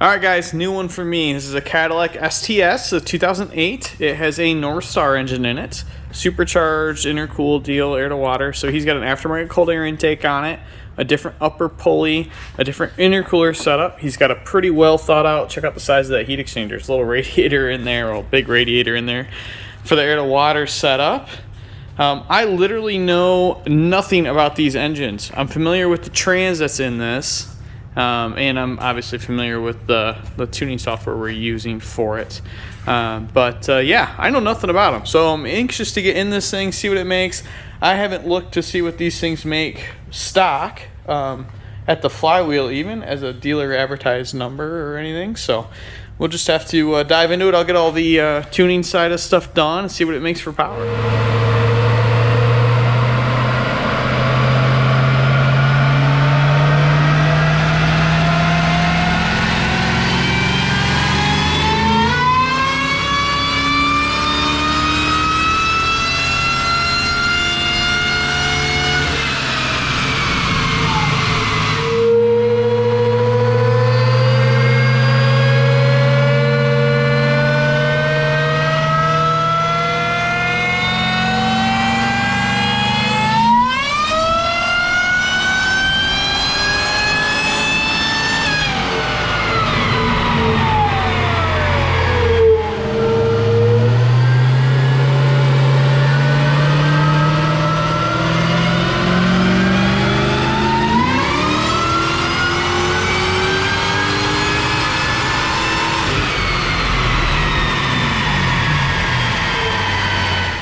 Alright guys, new one for me. This is a Cadillac STS, a 2008. It has a NorthStar engine in it. Supercharged, intercooled deal, air to water. So he's got an aftermarket cold air intake on it, a different upper pulley, a different intercooler setup. He's got a pretty well thought out, check out the size of that heat exchanger. There's a little radiator in there, or a big radiator in there for the air to water setup. I literally know nothing about these engines. I'm familiar with the trans that's in this. And I'm obviously familiar with the tuning software we're using for it. Yeah, I know nothing about them. So I'm anxious to get in this thing, see what it makes. I haven't looked to see what these things make stock at the flywheel even as a dealer advertised number or anything. So we'll just have to dive into it. I'll get all the tuning side of stuff done and see what it makes for power.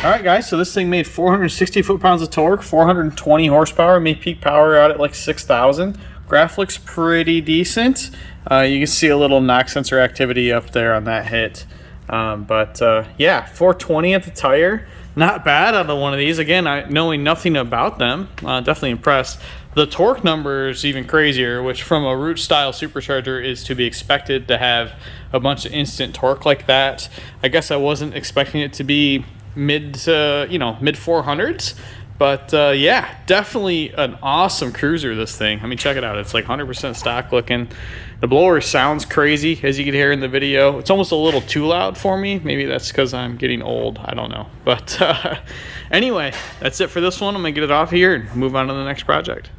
Alright guys, so this thing made 460 foot-pounds of torque, 420 horsepower, made peak power out at like 6,000. Graph looks pretty decent. You can see a little knock sensor activity up there on that hit. Yeah, 420 at the tire. Not bad out of one of these. Again, knowing nothing about them, definitely impressed. The torque number is even crazier, which from a root style supercharger is to be expected to have a bunch of instant torque like that. I guess I wasn't expecting it to be mid 400s, but yeah, definitely an awesome cruiser, this thing. I mean, check it out. It's like 100% stock looking. The blower sounds crazy, as you can hear in the video. It's almost a little too loud for me. Maybe that's because I'm getting old, I don't know. But anyway, that's it for this one. I'm gonna get it off here and move on to the next project.